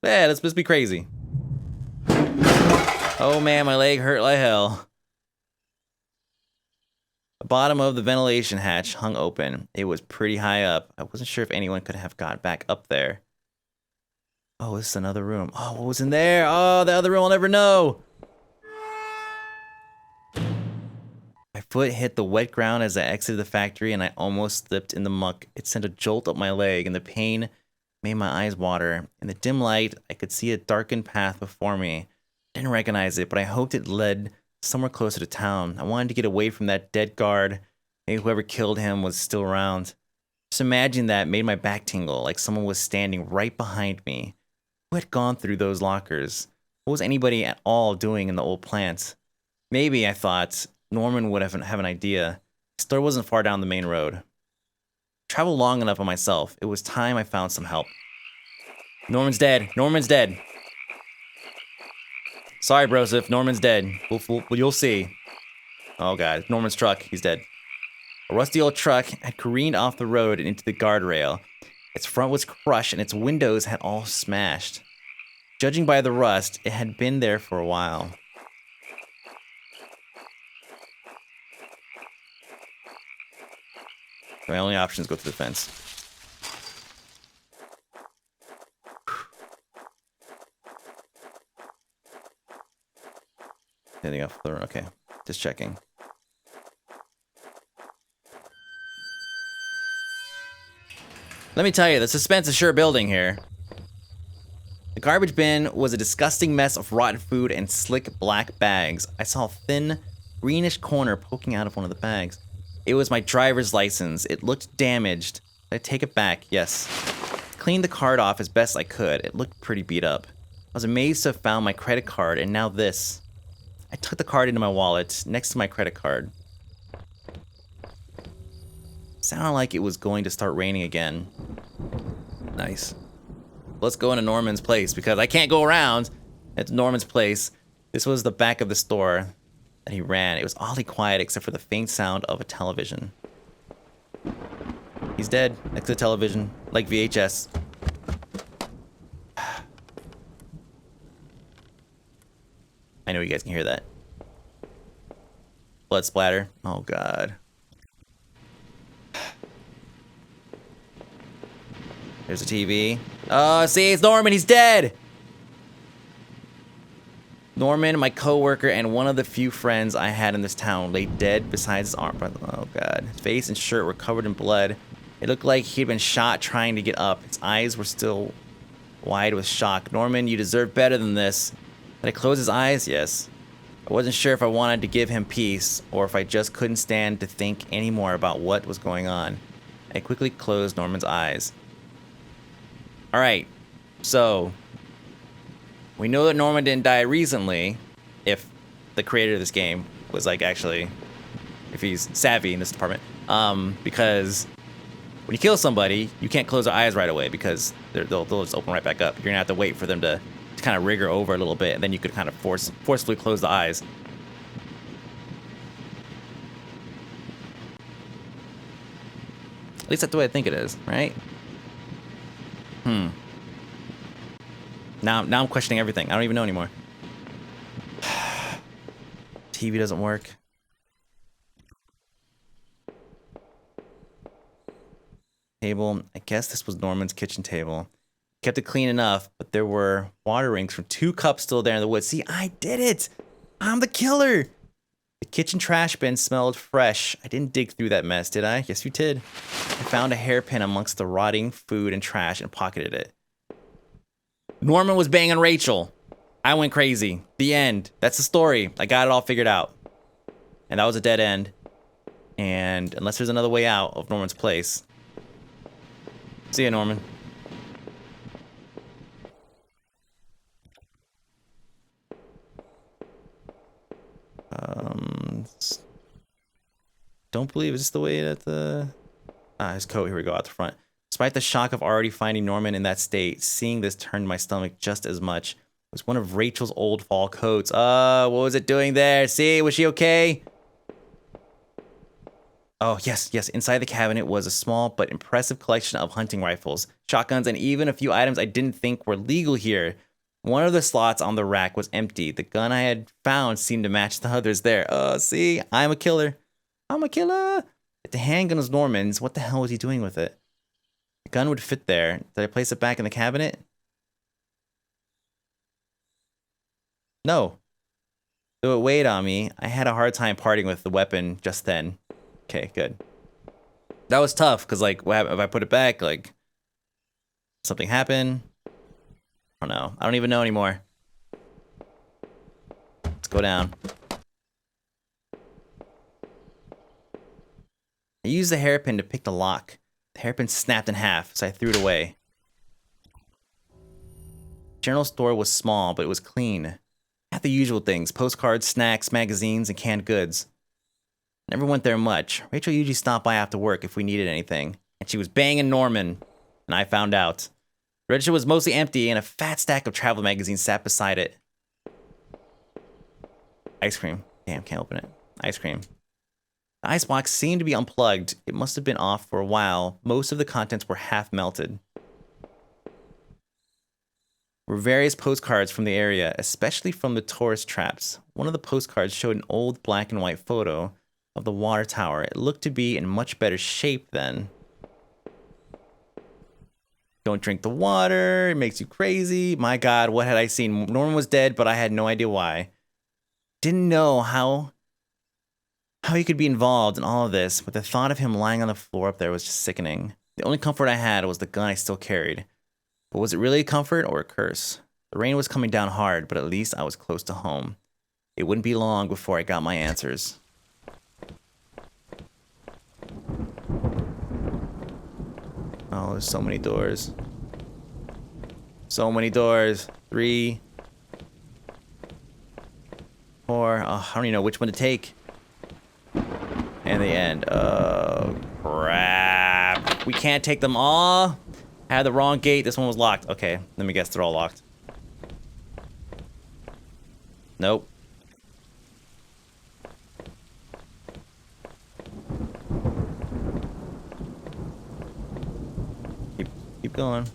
let's just be crazy. Oh man, my leg hurt like hell. The bottom of the ventilation hatch hung open. It was pretty high up. I wasn't sure if anyone could have got back up there. Oh, this is another room. Oh, what was in there? Oh, the other room I'll never know. My foot hit the wet ground as I exited the factory and I almost slipped in the muck. It sent a jolt up my leg and the pain made my eyes water. In the dim light, I could see a darkened path before me. I didn't recognize it, but I hoped it led somewhere closer to town. I wanted to get away from that dead guard. Maybe whoever killed him was still around. Just imagine that made my back tingle, like someone was standing right behind me. Who had gone through those lockers? What was anybody at all doing in the old plant? Maybe, I thought, Norman would have an idea. The store wasn't far down the main road. Traveled long enough on myself. It was time I found some help. Norman's dead. Norman's dead. Sorry, Broseph. Norman's dead. You'll see. Oh, God. Norman's truck. He's dead. A rusty old truck had careened off the road and into the guardrail. Its front was crushed and its windows had all smashed. Judging by the rust, it had been there for a while. My only option is go through the fence. Anything off the room? Okay, just checking. Let me tell you, the suspense is sure building here. The garbage bin was a disgusting mess of rotten food and slick black bags. I saw a thin, greenish corner poking out of one of the bags. It was my driver's license. It looked damaged. Did I take it back? Yes. Cleaned the card off as best I could. It looked pretty beat up. I was amazed to have found my credit card, and now this. I took the card into my wallet, next to my credit card. Sounded like it was going to start raining again. Nice. Let's go into Norman's place, because I can't go around. It's Norman's place. This was the back of the store that he ran. It was oddly quiet except for the faint sound of a television. He's dead next to the television, like VHS. I know you guys can hear that. Blood splatter. Oh, God. There's a TV. Oh, see, it's Norman. He's dead. Norman, my coworker, and one of the few friends I had in this town lay dead beside his arm. Oh, God. His face and shirt were covered in blood. It looked like he'd been shot trying to get up. His eyes were still wide with shock. Norman, you deserve better than this. Did I close his eyes? Yes. I wasn't sure if I wanted to give him peace or if I just couldn't stand to think anymore about what was going on. I quickly closed Norman's eyes. Alright, so we know that Norman didn't die recently, if the creator of this game was like actually, if he's savvy in this department. Because when you kill somebody, you can't close their eyes right away because they'll just open right back up. You're gonna have to wait for them to kind of rigor over a little bit, and then you could kind of forcefully close the eyes. At least that's the way I think it is, right? Now I'm questioning everything. I don't even know anymore. TV doesn't work. Table. I guess this was Norman's kitchen table. Kept it clean enough, but there were water rings from 2 cups still there in the wood. See, I did it! I'm the killer! The kitchen trash bin smelled fresh. I didn't dig through that mess, did I? Yes, you did. I found a hairpin amongst the rotting food and trash and pocketed it. Norman was banging Rachel. I went crazy. The end. That's the story. I got it all figured out. And that was a dead end. And unless there's another way out of Norman's place. See ya, Norman. Don't believe it's the way that the... his coat, here we go, out the front. Despite the shock of already finding Norman in that state, seeing this turned my stomach just as much. It was one of Rachel's old fall coats. What was it doing there? See, was she okay? Oh, yes. Inside the cabinet was a small but impressive collection of hunting rifles, shotguns, and even a few items I didn't think were legal here. One of the slots on the rack was empty. The gun I had found seemed to match the others there. See, I'm a killer. I'm a killer. If the handgun was Norman's, what the hell was he doing with it? The gun would fit there. Did I place it back in the cabinet? No. Though it weighed on me, I had a hard time parting with the weapon just then. Okay, good. That was tough, because, like, what happened if I put it back? Like, something happened? I don't know. I don't even know anymore. Let's go down. I used the hairpin to pick the lock. The hairpin snapped in half, so I threw it away. The general store was small, but it was clean. Had the usual things: postcards, snacks, magazines, and canned goods. Never went there much. Rachel usually stopped by after work if we needed anything, and she was banging Norman, and I found out. The register was mostly empty, and a fat stack of travel magazines sat beside it. Ice cream. Damn, can't open it. Ice cream. The icebox seemed to be unplugged. It must have been off for a while. Most of the contents were half melted. There were various postcards from the area, especially from the tourist traps. One of the postcards showed an old black and white photo of the water tower. It looked to be in much better shape then. Don't drink the water. It makes you crazy. My God, what had I seen? Norman was dead, but I had no idea why. Didn't know how he could be involved in all of this, but the thought of him lying on the floor up there was just sickening. The only comfort I had was the gun I still carried. But was it really a comfort or a curse? The rain was coming down hard, but at least I was close to home. It wouldn't be long before I got my answers. Oh, there's so many doors. So many doors. 3, 4. Oh, I don't even know which one to take. And the end. Oh, crap. We can't take them all. I had the wrong gate. This one was locked. Okay, let me guess. They're all locked. Nope. Keep going.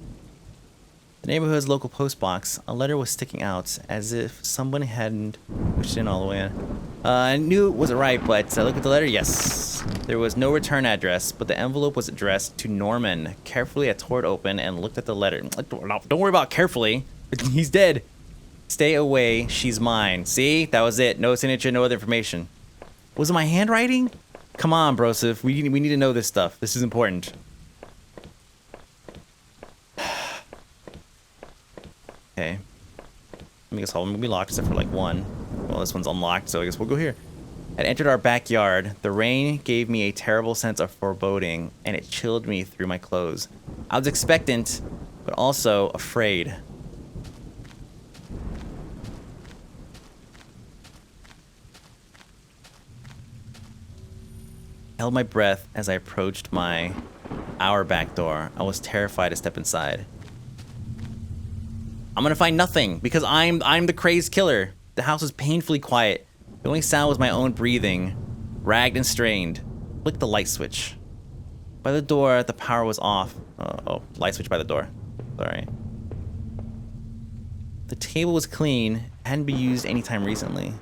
The neighborhood's local post box. A letter was sticking out, as if someone hadn't pushed in all the way in. I knew it wasn't right, but look at the letter. Yes. There was no return address, but the envelope was addressed to Norman. Carefully, I tore it open and looked at the letter. Don't worry about carefully. He's dead. Stay away. She's mine. See? That was it. No signature, no other information. Was it my handwriting? Come on, Broseph. We need to know this stuff. This is important. Okay. Let me guess all of them will be locked except for like one. Well, this one's unlocked, so I guess we'll go here. I entered our backyard. The rain gave me a terrible sense of foreboding, and it chilled me through my clothes. I was expectant, but also afraid. I held my breath as I approached our back door. I was terrified to step inside. I'm gonna find nothing because I'm the crazed killer. The house was painfully quiet. The only sound was my own breathing, ragged and strained. Flick the light switch. By the door, the power was off. Oh, light switch by the door. Sorry. The table was clean. Hadn't been used anytime recently.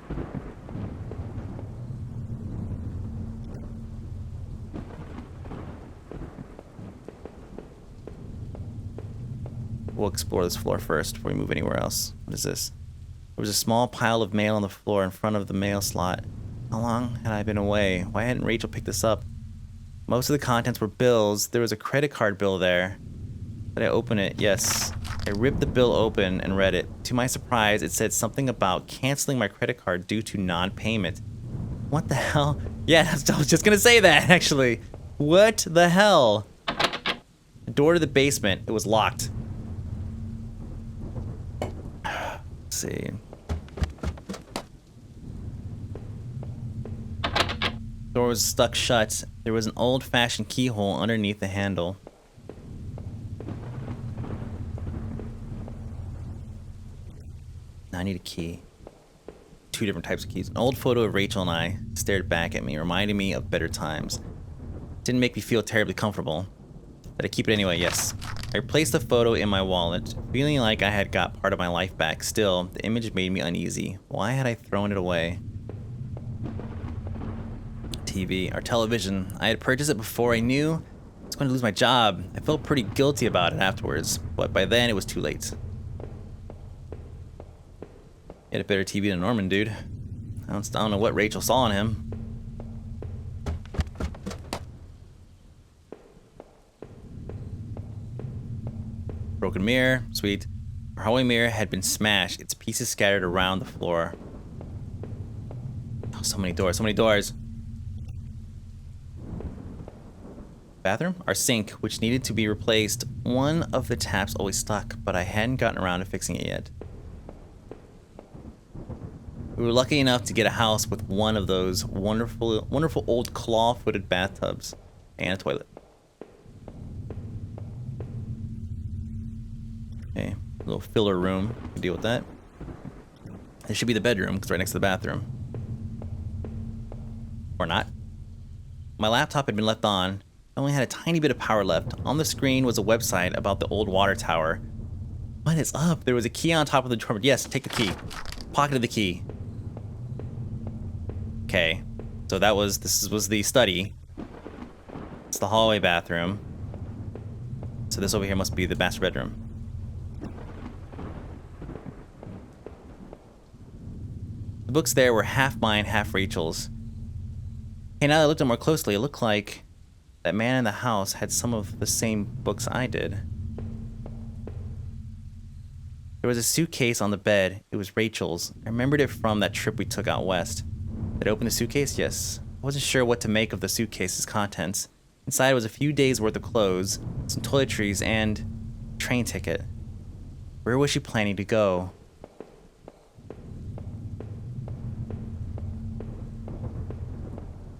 We'll explore this floor first before we move anywhere else. What is this? There was a small pile of mail on the floor in front of the mail slot. How long had I been away? Why hadn't Rachel picked this up? Most of the contents were bills. There was a credit card bill there. Did I open it? Yes. I ripped the bill open and read it. To my surprise, it said something about canceling my credit card due to non-payment. What the hell? Yeah, I was just gonna say that, actually. What the hell? The door to the basement. It was locked. Let's see. Door was stuck shut. There was an old-fashioned keyhole underneath the handle. Now I need a key. Two different types of keys. An old photo of Rachel and I stared back at me, reminding me of better times. Didn't make me feel terribly comfortable. But I keep it anyway, yes. I replaced the photo in my wallet, feeling like I had got part of my life back. Still, the image made me uneasy. Why had I thrown it away? TV, our television. I had purchased it before I knew I was going to lose my job. I felt pretty guilty about it afterwards, but by then it was too late. He had a better TV than Norman, dude. I don't know what Rachel saw in him. Broken mirror, sweet. Our hallway mirror had been smashed, its pieces scattered around the floor. Oh, so many doors, so many doors. Bathroom? Our sink, which needed to be replaced. One of the taps always stuck, but I hadn't gotten around to fixing it yet. We were lucky enough to get a house with one of those wonderful old claw-footed bathtubs and a toilet. Okay, a little filler room. Can deal with that. This should be the bedroom, because it's right next to the bathroom. Or not. My laptop had been left on. I only had a tiny bit of power left. On the screen was a website about the old water tower. What is up? There was a key on top of the drawer. Yes, take the key. Pocketed the key. Okay, so this was the study. It's the hallway bathroom. So this over here must be the master bedroom. The books there were half mine, half Rachel's. Hey, now that I looked at them more closely, it looked like that man in the house had some of the same books I did. There was a suitcase on the bed. It was Rachel's. I remembered it from that trip we took out west. Did I open the suitcase? Yes. I wasn't sure what to make of the suitcase's contents. Inside was a few days worth of clothes, some toiletries, and a train ticket. Where was she planning to go?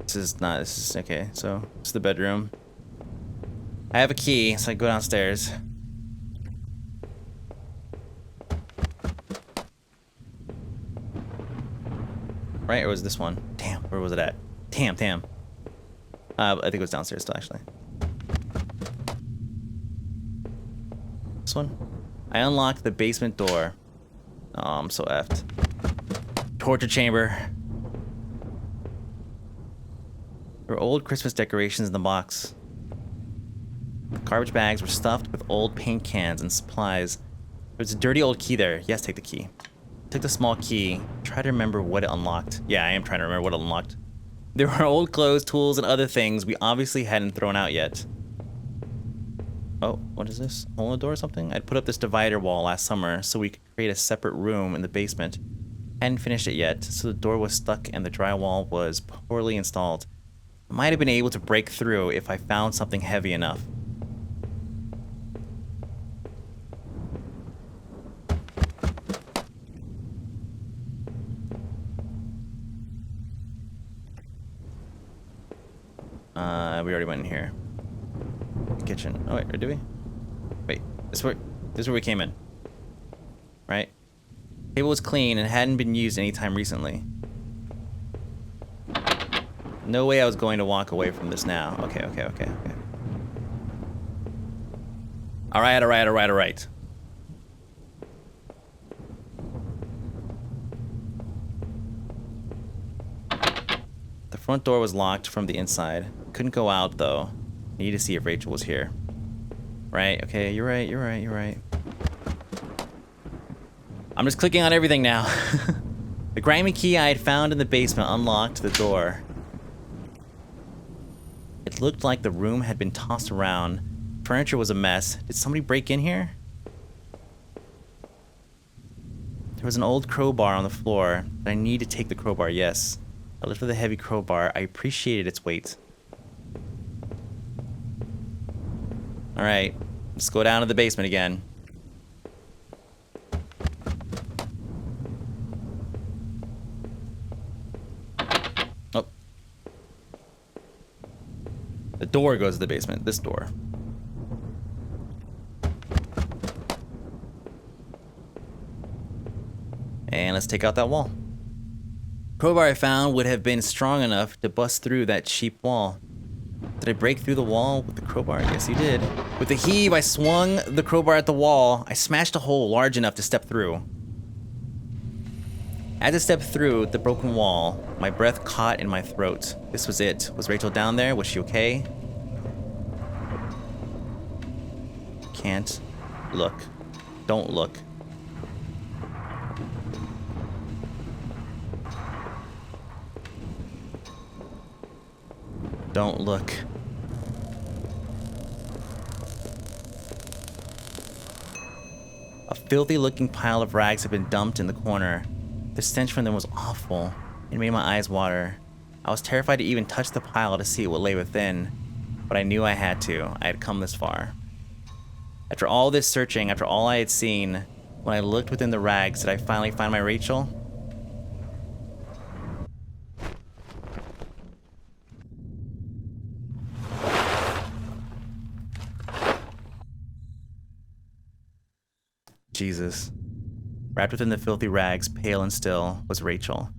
This is okay, so this is the bedroom. I have a key, so I go downstairs. Right, or was this one? Damn, where was it at? Damn. I think it was downstairs still, actually. This one? I unlocked the basement door. Oh, I'm so effed. Torture chamber. There were old Christmas decorations in the box. Garbage bags were stuffed with old paint cans and supplies. There was a dirty old key there. Yes, take the key. Took the small key. Try to remember what it unlocked. Yeah, I am trying to remember what it unlocked. There were old clothes, tools, and other things we obviously hadn't thrown out yet. Oh, what is this? Hole in the door or something? I'd put up this divider wall last summer so we could create a separate room in the basement. Hadn't finished it yet, so the door was stuck and the drywall was poorly installed. I might have been able to break through if I found something heavy enough. We already went in here. Kitchen. Oh wait, or did we? Wait, this is where we came in. Right? Table was clean and hadn't been used anytime recently. No way I was going to walk away from this now. Okay. Alright. The front door was locked from the inside. Couldn't go out though. Need to see if Rachel was here. Right, okay, you're right. I'm just clicking on everything now. The grimy key I had found in the basement unlocked the door. It looked like the room had been tossed around. Furniture was a mess. Did somebody break in here? There was an old crowbar on the floor, but I need to take the crowbar, yes. I lifted the heavy crowbar. I appreciated its weight. Alright, let's go down to the basement again. Oh. The door goes to the basement, this door. And let's take out that wall. Crowbar I found would have been strong enough to bust through that cheap wall. Did I break through the wall with the crowbar? Yes, you did. With a heave, I swung the crowbar at the wall. I smashed a hole large enough to step through. As I stepped through the broken wall, my breath caught in my throat. This was it. Was Rachel down there? Was she okay? Can't look. Don't look. Don't look. A filthy looking pile of rags had been dumped in the corner. The stench from them was awful. It made my eyes water. I was terrified to even touch the pile to see what lay within, but I knew I had to. I had come this far. After all this searching, after all I had seen, when I looked within the rags, did I finally find my Rachel? Jesus. Wrapped within the filthy rags, pale and still, was Rachel.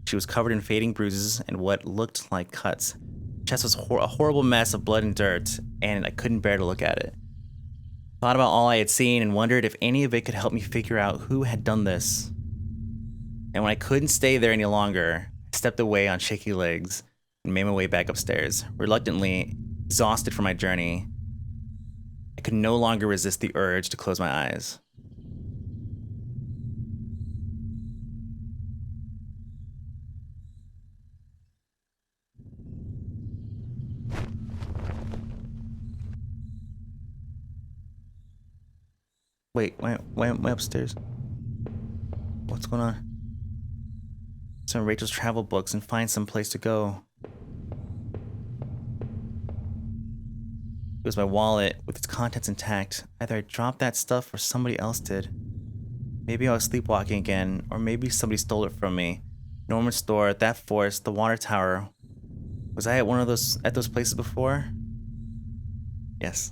She was covered in fading bruises and what looked like cuts. Her chest was a horrible mess of blood and dirt, and I couldn't bear to look at it. Thought about all I had seen and wondered if any of it could help me figure out who had done this. And when I couldn't stay there any longer, I stepped away on shaky legs and made my way back upstairs, reluctantly, exhausted from my journey. I could no longer resist the urge to close my eyes. Wait, why am I upstairs? What's going on? Some Rachel's travel books and find some place to go. It was my wallet with its contents intact. Either I dropped that stuff or somebody else did. Maybe I was sleepwalking again, or maybe somebody stole it from me. Norman's store, that forest, the water tower. Was I at those places before? Yes.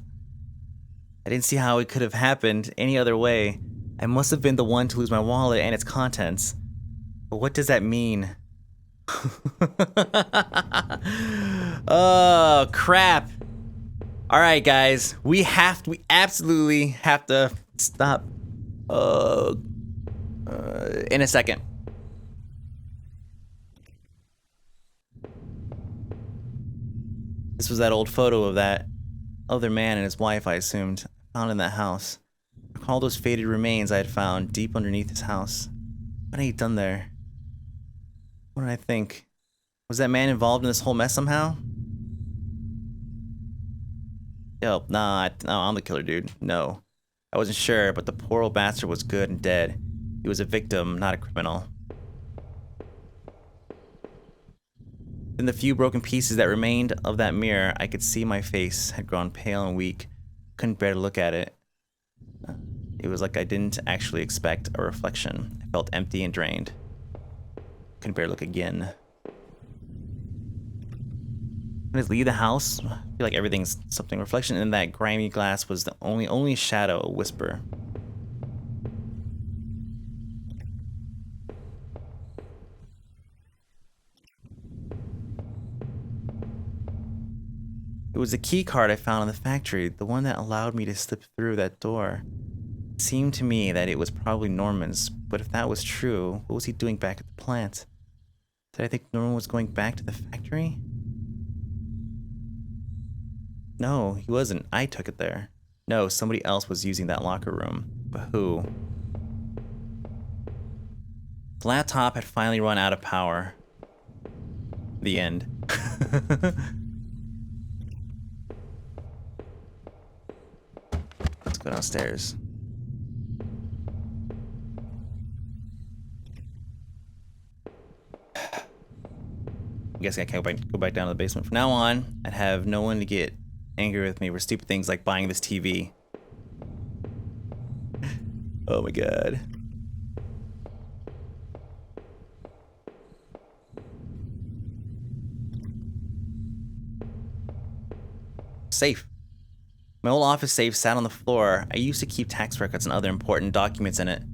I didn't see how it could have happened any other way. I must have been the one to lose my wallet and its contents. But what does that mean? Oh, crap. Alright, guys. We absolutely have to stop. In a second. This was that old photo of that other man and his wife, I assumed, found in that house. I recall those faded remains I had found deep underneath his house. What had he done there? What did I think? Was that man involved in this whole mess somehow? No, I'm the killer, dude. No. I wasn't sure, but the poor old bastard was good and dead. He was a victim, not a criminal. In the few broken pieces that remained of that mirror, I could see my face had grown pale and weak. Couldn't bear to look at it. It was like I didn't actually expect a reflection. I felt empty and drained. Couldn't bear to look again. When I just leave the house, I feel like everything's something. Reflection in that grimy glass was the only shadow, a whisper. It was a key card I found in the factory, the one that allowed me to slip through that door. It seemed to me that it was probably Norman's, but if that was true, what was he doing back at the plant? Did I think Norman was going back to the factory? No, he wasn't. I took it there. No, somebody else was using that locker room. But who? The laptop had finally run out of power. The end. Let's go downstairs. I guess I can't go back down to the basement. From now on, I'd have no one to get angry with me for stupid things like buying this TV. Oh my god. Safe. My old office safe sat on the floor. I used to keep tax records and other important documents in it.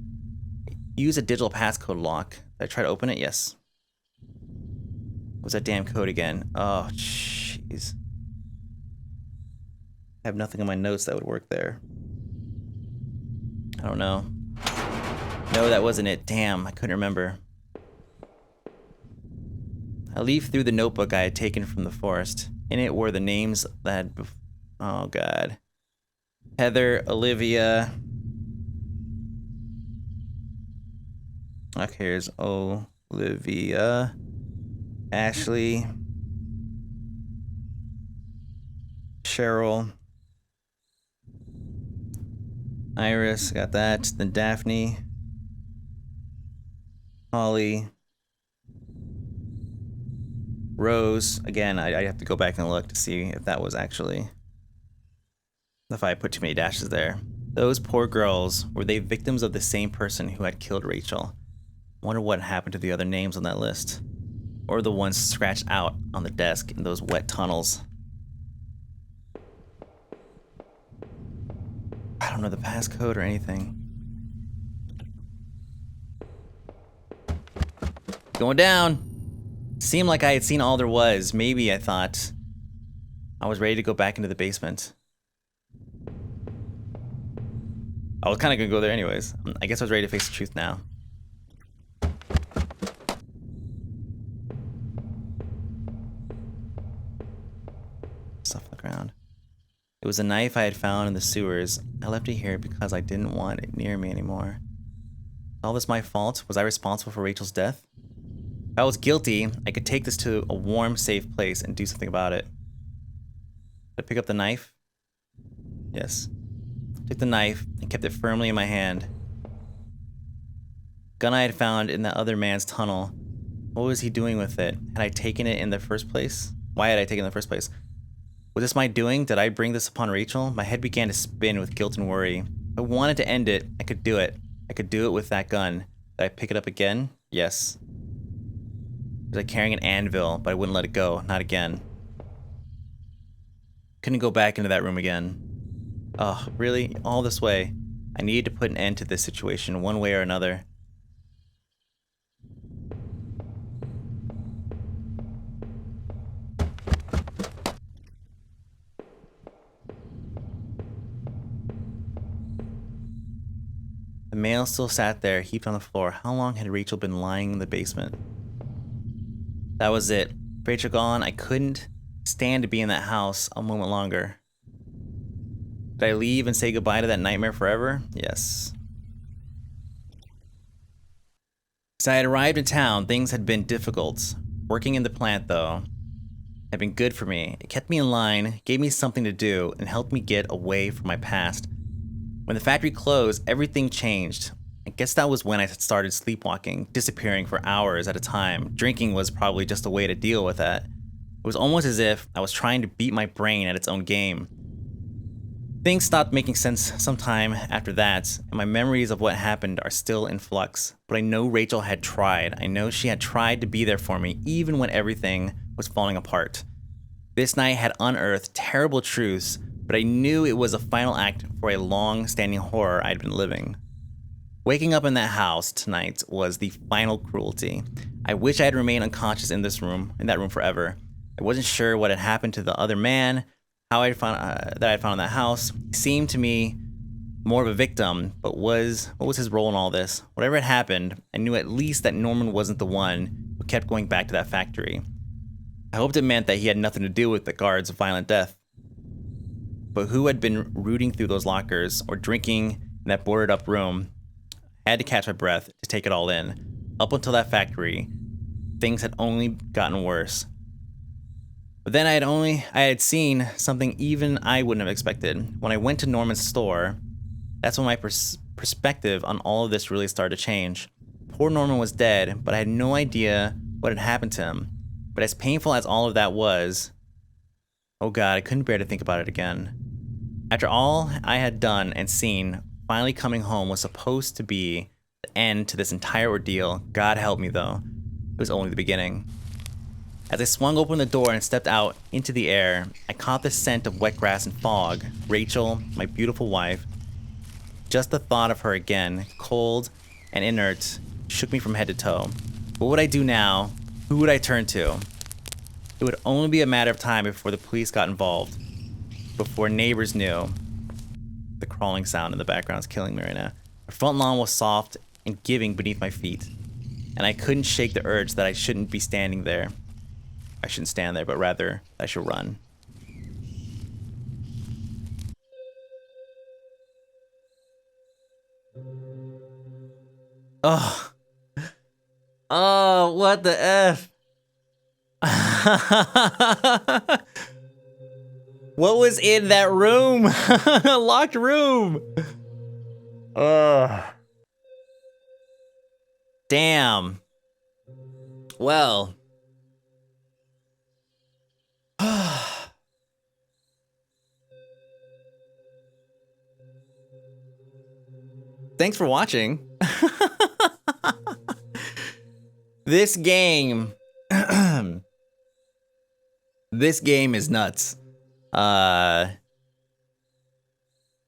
Use a digital passcode lock. Did I try to open it? Yes. What was that damn code again? Oh, jeez. I have nothing in my notes that would work there. I don't know. No, that wasn't it. Damn, I couldn't remember. I leafed through the notebook I had taken from the forest. In it were the names that had... Oh, God. Heather, Olivia... Okay, here's Olivia... Ashley... Cheryl... Iris, got that. Then Daphne... Holly... Rose. Again, I have to go back and look to see if that was actually... If I put too many dashes there. Those poor girls, were they victims of the same person who had killed Rachel? I wonder what happened to the other names on that list. Or the ones scratched out on the desk in those wet tunnels. I don't know the passcode or anything. Going down. Seemed like I had seen all there was. Maybe I thought I was ready to go back into the basement. I was kind of gonna go there anyways. I guess I was ready to face the truth now. Stuff on the ground. It was a knife I had found in the sewers. I left it here because I didn't want it near me anymore. Is all this my fault? Was I responsible for Rachel's death? If I was guilty, I could take this to a warm, safe place and do something about it. Did I pick up the knife? Yes. Took the knife and kept it firmly in my hand. Gun I had found in that other man's tunnel. What was he doing with it? Had I taken it in the first place? Why had I taken it in the first place? Was this my doing? Did I bring this upon Rachel? My head began to spin with guilt and worry. If I wanted to end it, I could do it. I could do it with that gun. Did I pick it up again? Yes. Was I carrying an anvil, but I wouldn't let it go. Not again. Couldn't go back into that room again. Oh, really? All this way. I needed to put an end to this situation one way or another. The mail still sat there, heaped on the floor. How long had Rachel been lying in the basement? That was it. Rachel gone, I couldn't stand to be in that house a moment longer. Did I leave and say goodbye to that nightmare forever? Yes. As I had arrived in town, things had been difficult. Working in the plant, though, had been good for me. It kept me in line, gave me something to do, and helped me get away from my past. When the factory closed, everything changed. I guess that was when I started sleepwalking, disappearing for hours at a time. Drinking was probably just a way to deal with that. It was almost as if I was trying to beat my brain at its own game. Things stopped making sense sometime after that, and my memories of what happened are still in flux. But I know Rachel had tried. I know she had tried to be there for me, even when everything was falling apart. This night had unearthed terrible truths, but I knew it was a final act for a long-standing horror I'd been living. Waking up in that house tonight was the final cruelty. I wish I had remained unconscious in that room forever. I wasn't sure what had happened to the other man, how I found that I found in that house. He seemed to me more of a victim, but what was his role in all this? Whatever had happened, I knew at least that Norman wasn't the one who kept going back to that factory. I hoped it meant that he had nothing to do with the guard's violent death. But who had been rooting through those lockers or drinking in that boarded up room? I had to catch my breath to take it all in. Up until that factory, things had only gotten worse. But then I had seen something even I wouldn't have expected. When I went to Norman's store, that's when my perspective on all of this really started to change. Poor Norman was dead, but I had no idea what had happened to him. But as painful as all of that was, oh God, I couldn't bear to think about it again. After all I had done and seen, finally coming home was supposed to be the end to this entire ordeal. God help me though, it was only the beginning. As I swung open the door and stepped out into the air, I caught the scent of wet grass and fog. Rachel, my beautiful wife. Just the thought of her again, cold and inert, shook me from head to toe. What would I do now? Who would I turn to? It would only be a matter of time before the police got involved. Before neighbors knew. The crawling sound in the background is killing me right now. The front lawn was soft and giving beneath my feet. And I couldn't shake the urge that I shouldn't be standing there. I shouldn't stand there, but rather I should run. Oh. Oh, what the F? What was in that room? Locked room. Ugh. Damn. Well. Thanks for watching. This game this game is nuts. A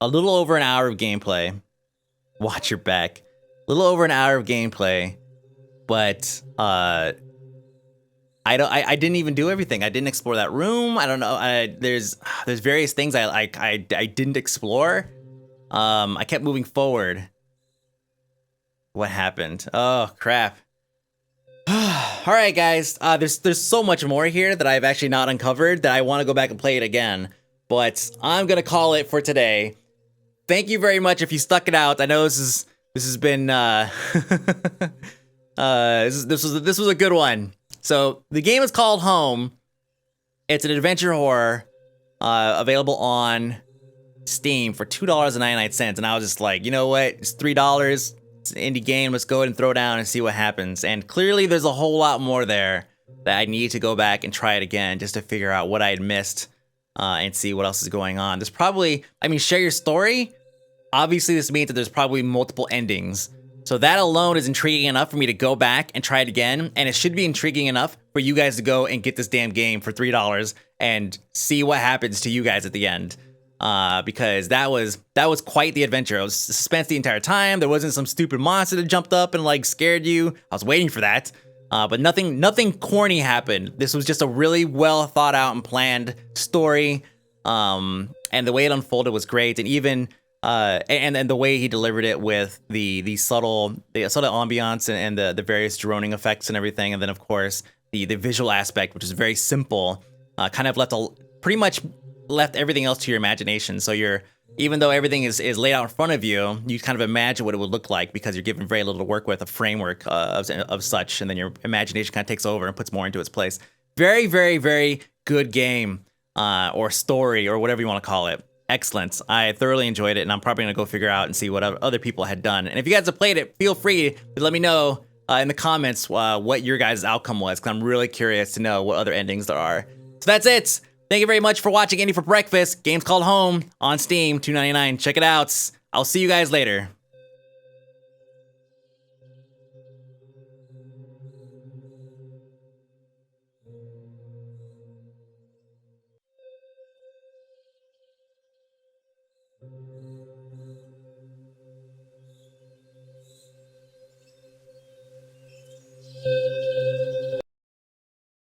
little over an hour of gameplay. Watch your back. A little over an hour of gameplay, but I didn't even do everything. I didn't explore that room. I don't know. There's various things I didn't explore. I kept moving forward. What happened? Oh crap. All right, guys. There's so much more here that I've actually not uncovered that I want to go back and play it again. But I'm gonna call it for today. Thank you very much if you stuck it out. I know this has been this was a good one. So the game is called Home. It's an adventure horror, available on Steam for $2.99, and I was just like, you know what? It's $3. It's an indie game. Let's go ahead and throw down and see what happens. And clearly, there's a whole lot more there that I need to go back and try it again just to figure out what I had missed, and see what else is going on. There's probably, I mean, share your story. Obviously, this means that there's probably multiple endings. So that alone is intriguing enough for me to go back and try it again. And it should be intriguing enough for you guys to go and get this damn game for $3 and see what happens to you guys at the end. Because that was quite the adventure. It was suspense the entire time. There wasn't some stupid monster that jumped up and like scared you. I was waiting for that. But nothing corny happened. This was just a really well thought out and planned story. And the way it unfolded was great. And even and the way he delivered it with the subtle ambiance and the various droning effects and everything, and then of course the visual aspect, which is very simple, kind of pretty much left everything else to your imagination. So even though everything is laid out in front of you, you kind of imagine what it would look like because you're given very little to work with, a framework of such, and then your imagination kind of takes over and puts more into its place. Very, very, very good game, or story, or whatever you want to call it. Excellent. I thoroughly enjoyed it, and I'm probably gonna go figure out and see what other people had done. And if you guys have played it, feel free to let me know in the comments what your guys' outcome was, because I'm really curious to know what other endings there are. So that's it. Thank you very much for watching Indie for Breakfast. Game's called Home on Steam, $2.99. Check it out. I'll see you guys later.